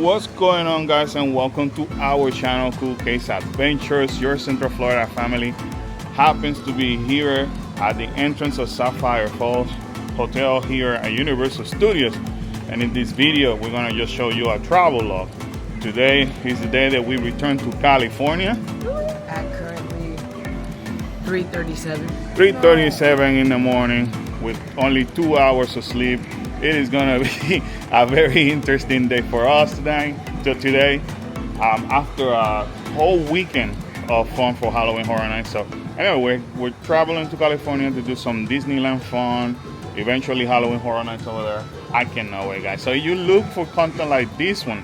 What's going on, guys, and welcome to our channel, Cool Case Adventures. Your Central Florida family happens to be here at the entrance of Saphire Falls Hotel here at Universal Studios, and in this video we're going to just show you a travel log. Today is the day that we return to California at currently 3:37 in the morning with only 2 hours of sleep. It is gonna be a very interesting day for us today. After a whole weekend of fun for Halloween Horror Nights. So anyway, we're traveling to California to do some Disneyland fun, eventually Halloween Horror Nights over there. I cannot wait, guys. So you look for content like this one,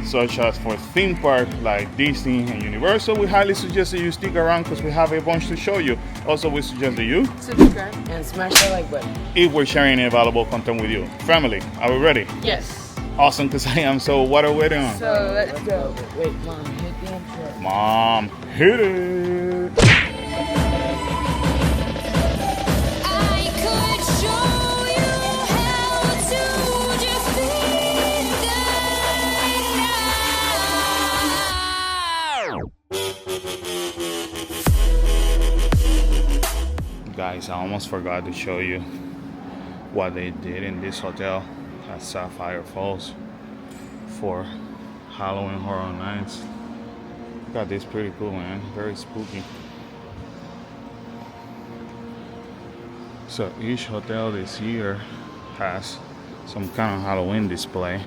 such as for theme parks like Disney and Universal, we highly suggest that you stick around because we have a bunch to show you. Also, we suggest that you subscribe and smash that like button if we're sharing available content with you. Family, are we ready? Yes. Awesome, because I am. So what are we waiting on? So let's go. Wait, Mom, hit the intro. Mom, hit it. Guys, I almost forgot to show you what they did in this hotel at Saphire Falls for Halloween Horror Nights. Got this pretty cool, man. Very spooky. So each hotel this year has some kind of Halloween display.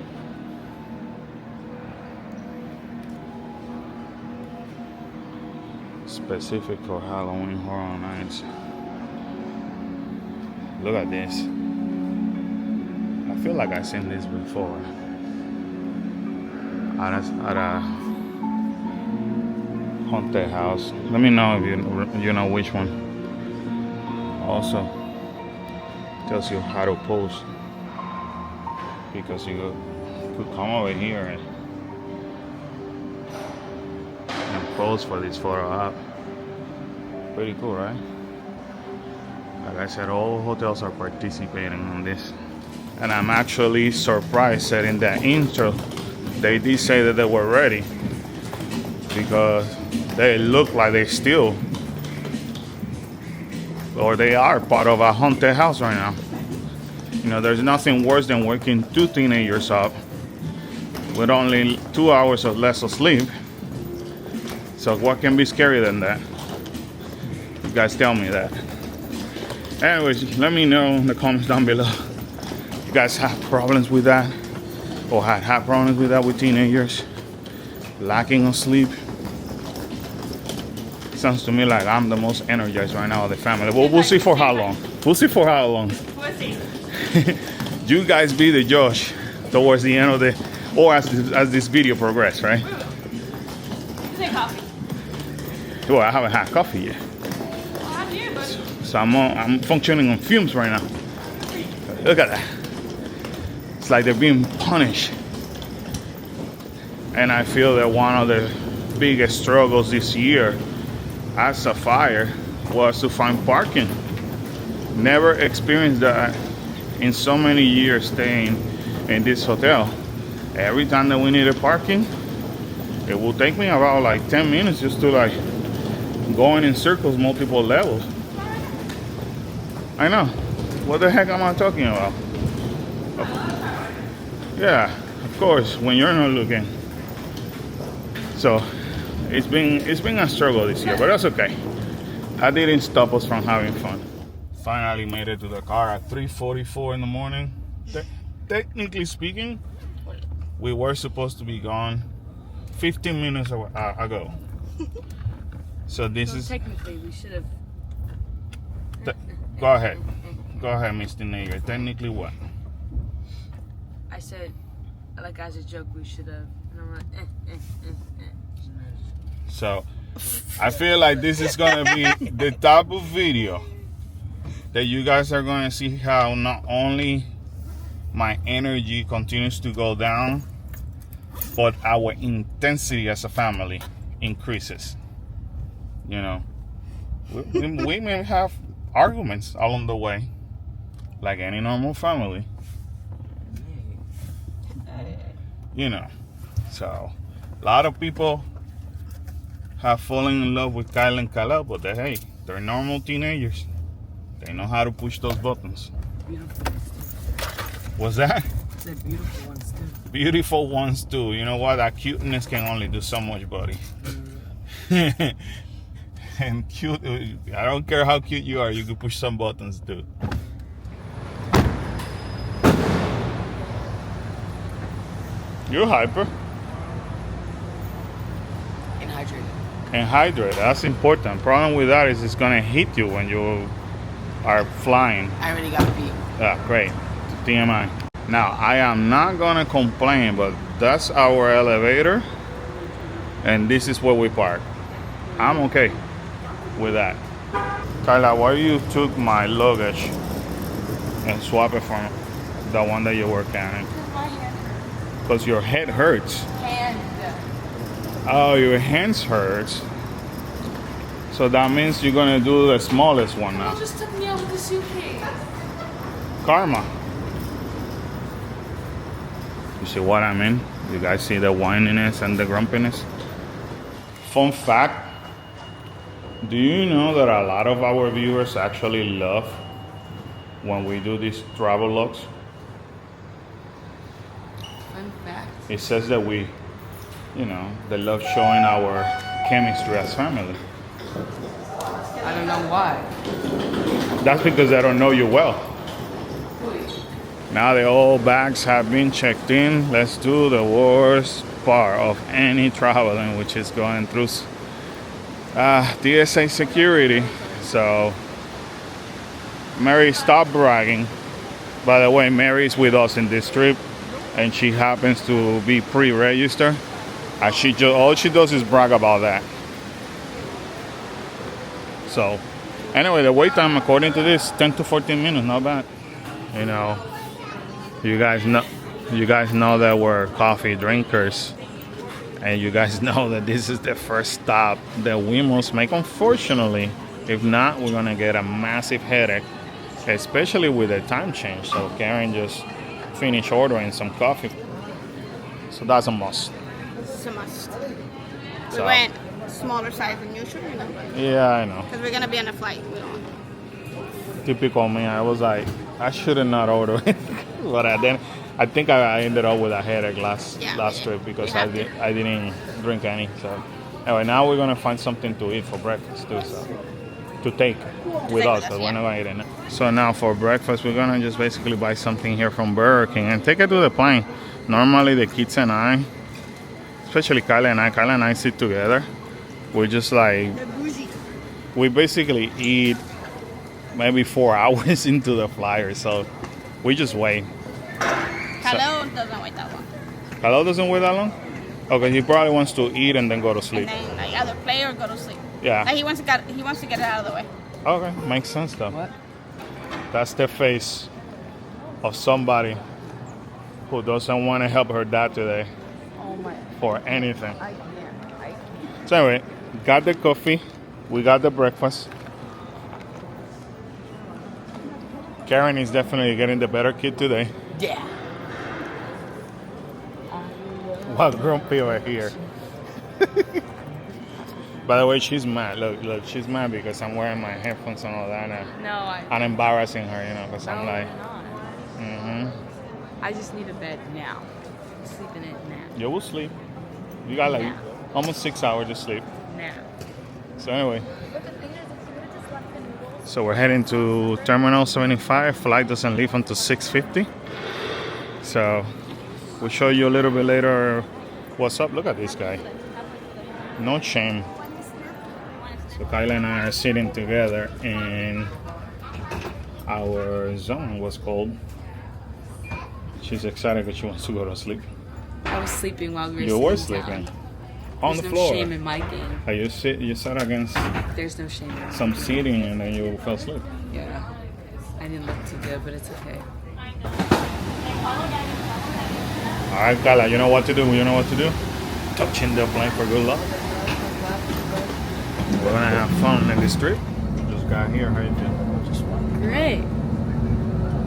Specific for Halloween Horror Nights. Look at this. I feel like I've seen this before. At a haunted house. Let me know if you know which one. Also tells you how to pose, because you could come over here and pose for this photo op. Pretty cool, right? Like I said, all hotels are participating on this, and I'm actually surprised that in that intro they did say that they were ready, because they look like they still, or they are part of a haunted house right now. You know, there's nothing worse than waking two teenagers up with only 2 hours or less of sleep. So what can be scarier than that? You guys tell me that. Anyways, let me know in the comments down below. You guys have problems with that, or had problems with that with teenagers lacking of sleep? Sounds to me like I'm the most energized right now of the family. Well, we'll see for how long. We'll see for how long. We'll see. You guys be the judge towards the end of the, or as this video progresses, right? Take coffee. Well, I haven't had coffee yet. So I'm functioning on fumes right now. Look at that. It's like they're being punished. And I feel that one of the biggest struggles this year at Saphire was to find parking. Never experienced that in so many years staying in this hotel. Every time that we needed parking, it will take me about like 10 minutes just to like going in circles multiple levels. I know. What the heck am I talking about? Yeah, of course, when you're not looking. So it's been a struggle this year, but that's okay. That didn't stop us from having fun. Finally made it to the car at 3:44 in the morning. Technically speaking, we were supposed to be gone 15 minutes ago. So this is technically we should have. Go ahead, Mr. Nager. Technically what? I said, like as a joke, we should have. And I'm like, So I feel like this is gonna be the type of video that you guys are gonna see how not only my energy continues to go down, but our intensity as a family increases. You know, we may have arguments along the way, like any normal family. you know. So a lot of people have fallen in love with Kyle and Kala, but they're normal teenagers. They know how to push those buttons. Beautiful ones too. What's that? They're beautiful ones too. Beautiful ones too. You know what? That cuteness can only do so much, buddy. And cute, I don't care how cute you are, you can push some buttons too. You're hyper. And hydrated. And hydrate, that's important. Problem with that is it's gonna hit you when you are flying. I already got beat. Ah, great. TMI. Now, I am not gonna complain, but that's our elevator. And this is where we park. I'm okay with that. Carla, why you took my luggage and swap it for the one that you were carrying? My hand hurts. Because your head hurts. Hand. Oh, your hands hurts. So that means you're gonna do the smallest one now. Just took me out with the suitcase. Karma. You see what I mean? You guys see the whininess and the grumpiness? Fun fact. Do you know that a lot of our viewers actually love when we do these travel logs? Fun fact. It says that we, they love showing our chemistry as family. I don't know why. That's because they don't know you well. Now the old bags have been checked in. Let's do the worst part of any traveling, which is going through TSA security. So Mary, stop bragging. By the way, Mary's with us in this trip, and she happens to be pre-registered. And all she does is brag about that. So anyway, the wait time according to this 10 to 14 minutes, not bad. You guys know that we're coffee drinkers, and you guys know that this is the first stop that we must make. Unfortunately, if not, we're gonna get a massive headache, especially with the time change. So Karen just finished ordering some coffee, so that's a must. It's a must. We So- went smaller size than usual, Yeah, I know. because we're gonna be on a flight. We don't. Typical me. I was like, I should have not ordered it, but I think I ended up with a headache last trip because I didn't drink any. So anyway, now we're gonna find something to eat for breakfast too. So to take with us, because we're not gonna eat it. So now for breakfast, we're gonna just basically buy something here from Burger King and take it to the plane. Normally the kids and I, especially Kyla and I sit together. We're just like, we basically eat maybe 4 hours into the flyer, so we just wait. Hello doesn't wait that long. Hello doesn't wait that long? Okay, he probably wants to eat and then go to sleep. And then either play or go to sleep. Yeah. Like he wants to get it out of the way. Okay, makes sense though. What? That's the face of somebody who doesn't want to help her dad today Oh my. for anything. I can't. So anyway, got the coffee, we got the breakfast. Karen is definitely getting the better kid today. Yeah. What grumpy over here. By the way, she's mad. Look, she's mad because I'm wearing my headphones and all that. And No, I'm embarrassing her, because I'm like, I just need a bed now. I'm sleeping it now. you will sleep. You got like Yeah. almost 6 hours to sleep. Now. So anyway. So we're heading to Terminal 75. Flight doesn't leave until 6:50. So we'll show you a little bit later what's up. Look at this guy. No shame. So Kyla and I are sitting together in our zone, what's called. She's excited because she wants to go to sleep. I was sleeping while we were You were sitting down. sleeping. On There's the no floor. shame in my game. You sat against There's no shame in some seating and then you fell asleep. Yeah. I didn't look too good, but it's okay. All right, Carla, you know what to do. You know what to do. Touching the plane for good luck. We're gonna have fun in this trip. Just got here. How you doing? Just great.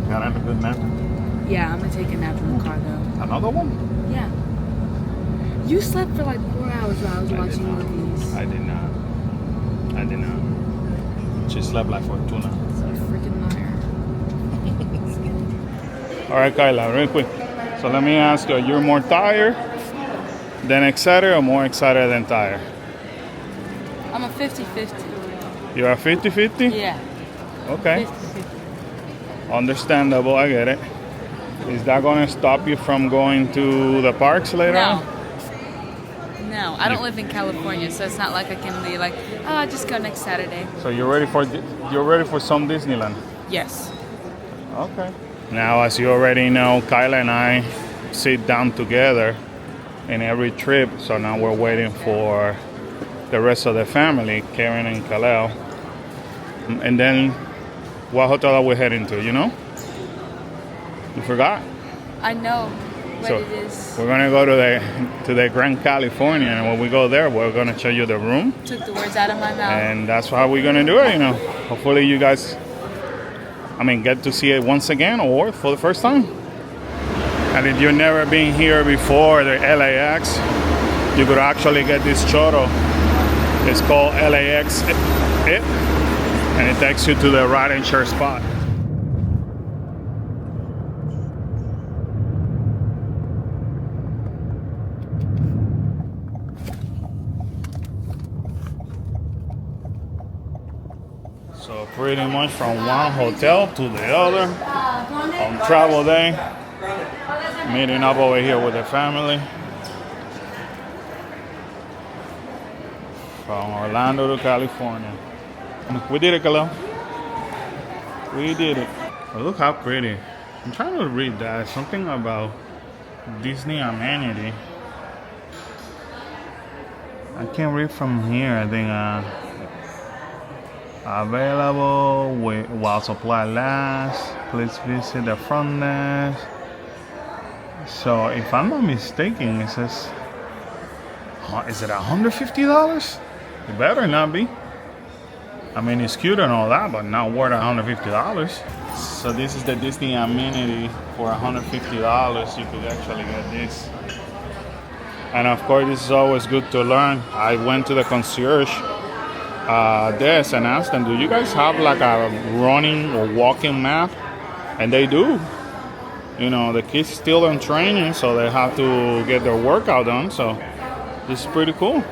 Got a good nap. Yeah, I'm gonna take a nap in the car though. Another one? Yeah. You slept for like 4 hours while I was watching movies. I did not. She slept like for 2 now. So a freaking liar. All right, Kyla, real quick. So let me ask you, you're more tired than excited or more excited than tired? I'm a 50-50. You're a 50-50? Yeah. Okay. 50-50. Understandable, I get it. Is that going to stop you from going to the parks later on? No, I don't live in California, so it's not like I can be like, oh, I'll just go next Saturday. So you're ready for some Disneyland? Yes. Okay. Now, as you already know, Kyla and I sit down together in every trip. So now we're waiting for the rest of the family, Karen and Kalel. And then, what hotel are we heading to, you know? You forgot? I know what So it is. we're gonna go to the Grand Californian, and when we go there, we're gonna show you the room. Took the words out of my mouth. And that's how we're gonna do it, you know. Hopefully you guys, get to see it once again or for the first time. And if you've never been here before, the LAX, you could actually get this choro. It's called LAX It, and it takes you to the ride and share spot. So pretty much from one hotel to the other on travel day, meeting up over here with the family from Orlando to California. We did it, Khalil. We did it. But look how pretty. I'm trying to read that. Something about Disney amenity. I can't read from here. I think available while supply lasts. Please visit the front desk. So if I'm not mistaken, it says, is it $150? It better not be. I mean, it's cute and all that, but not worth $150. So this is the Disney amenity for $150. You could actually get this. And of course, this is always good to learn. I went to the concierge desk and asked them, do you guys have like a running or walking map? And they do. You know, the kids still in training, so they have to get their workout done. So this is pretty cool.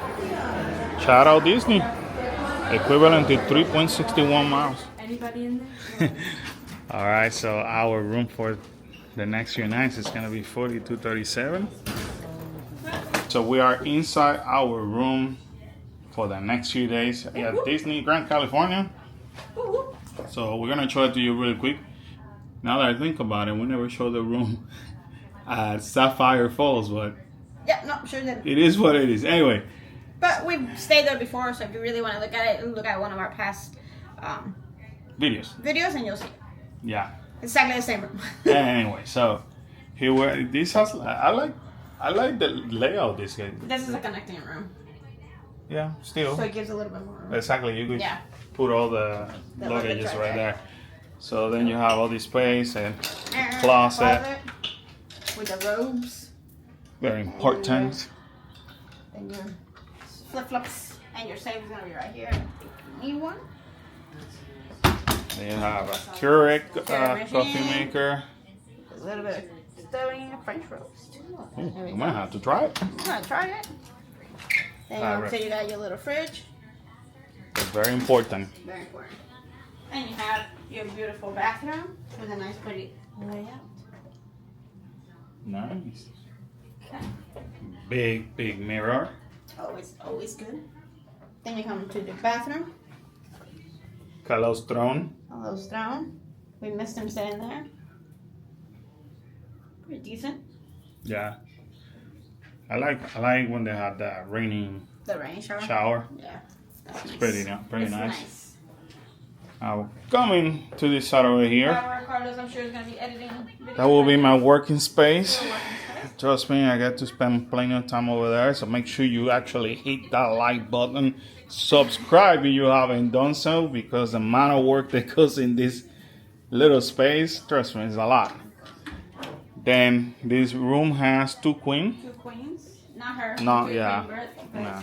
Shout out Disney. Equivalent to 3.61 miles. Anybody in there? All right, so our room for the next few nights is gonna be 4237. So we are inside our room for the next few days at Disney Grand California. So we're gonna show it to you really quick. Now that I think about it, we never showed the room at Saphire Falls, but Yeah, no, sure did. it is what it is. Anyway, But we've stayed there before, so if you really want to look at it, look at one of our past videos. videos and you'll see. Yeah. Exactly the same room. Anyway, so here we this has I like the layout this game. This is a connecting room, Yeah, still. so it gives a little bit more room. Exactly, you could Yeah. put all the luggage luggages right right there. there. So then you have all this space and closet. With the robes. Very important. Then your flip-flops and your safe is going to be right here. If you need one. Then you have a Keurig Keurig coffee machine. maker. A little bit of stuffing and French roast. Ooh, you might have to try it. I'm going to try it. Then so you got your little fridge. It's very important. Very important. And you have your beautiful bathroom with a nice pretty layout. Nice. Big mirror. Always good. Then you come to the bathroom. Carlos throne. Carlos throne. We missed him sitting there. Pretty decent. Yeah. I like when they have that raining The rain shower. shower. Yeah. That's nice. Pretty It's nice. Coming to this side over here. Carlos, I'm sure, is going to be editing videos. That will be my working space. Trust me, I get to spend plenty of time over there. So make sure you actually hit that like button. Subscribe if you haven't done so, because the amount of work that goes in this little space, trust me, is a lot. Then this room has two queens. Two queens. Not her. No, She yeah. gave birth, but- Nah.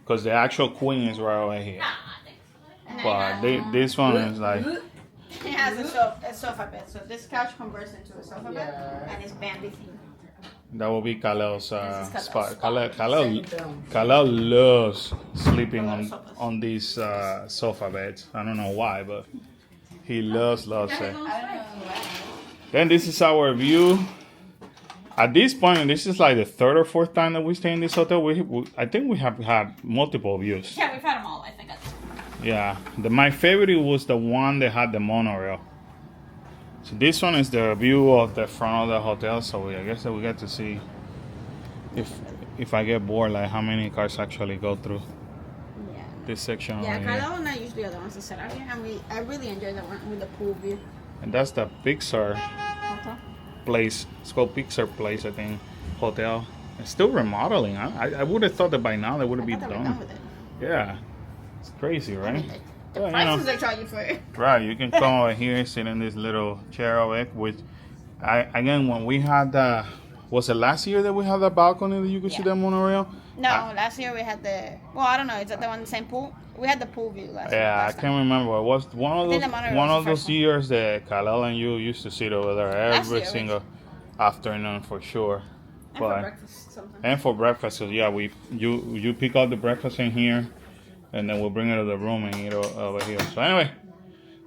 Because the actual queen is right over here. And then But this one is like, it has a sofa bed. So this couch converts into a sofa bed, and it's Bambi themed. that will be Kalel's This is spot. Kalel's Kalel loves sleeping A lot of on sofas. these sofa beds. I don't know why, but he loves it. I don't know. Then this is our view. At this point, this is like the third or fourth time that we stay in this hotel. I think we have had multiple views. Yeah, we've had them all, I think. Yeah, my favorite was the one that had the monorail. So this one is the view of the front of the hotel. So I guess that we get to see if I get bored, like how many cars actually go through Yeah. this section. Yeah, over here. Carlo and I usually are the ones that sit out here, and I really enjoy that one with the pool view. And that's the Pixar Hotel. place. It's called Pixar Place, I think. Hotel. It's still remodeling. I would have thought that by now they would have been I thought they were done. done with it. Yeah, it's crazy, right? The Well, you prices know. they charge you for it. Right, you can come over here, sit in this little chair over it. Which, again, when we had the, was it last year that we had the balcony that you could see the monorail? No, last year we had I don't know, is that the one the same pool? We had the pool view last year. Yeah, I last can't remember. It was one of think those the monorail was the first one. years that Kalel and you used to sit over there Last every year, single afternoon for sure. And for breakfast sometimes. And for breakfast, so yeah, you pick out the breakfast in here, and then we'll bring it to the room and eat over here. So anyway,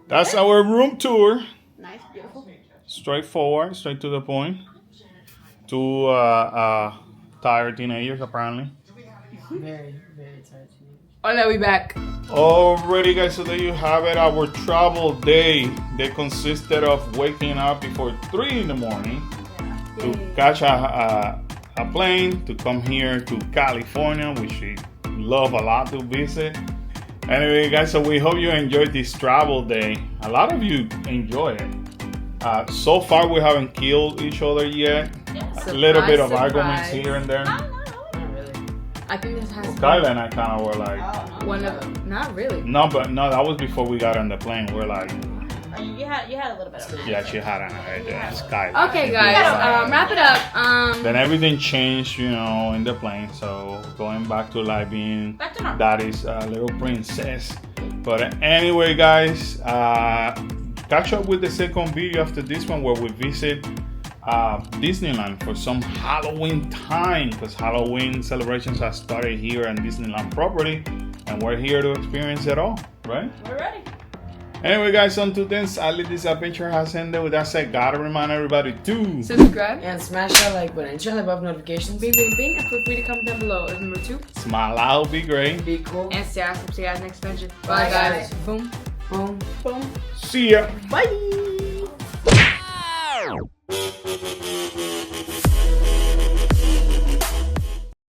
that's our room tour. Nice, beautiful. Straightforward, straight to the point. Two tired teenagers apparently. Very, very tired. Hola, we back. Alrighty guys, so there you have it, our travel day. They consisted of waking up before 3 in the morning to catch a plane to come here to California, which we love a lot to visit. Anyway guys, so we hope you enjoyed this travel day. A lot of you enjoy it. So far we haven't killed each other yet. A little bit of arguments here and there. Not really. I think this has Kyla and I kind of were like, one of them. Not really. no, that was before we got on the plane. We're like, You had a little bit of it. yeah, she had an idea. Skyla. Okay, guys, wrap it up. Then everything changed, in the plane. So going back to like being Back to normal. Daddy's little princess. But anyway, guys, catch up with the second video after this one where we visit Disneyland for some Halloween time, because Halloween celebrations have started here on Disneyland property, and we're here to experience it all, right? We're ready. Anyway, guys, until then, sadly, this adventure has ended. With that said, gotta remind everybody to Subscribe and smash that like button. Turn the above notifications. Bing, bing, bing. And feel free to comment down below. Remember to smile out, be great. be cool and stay awesome. See you guys next adventure. Bye, guys. Boom, boom, boom. See ya. Bye.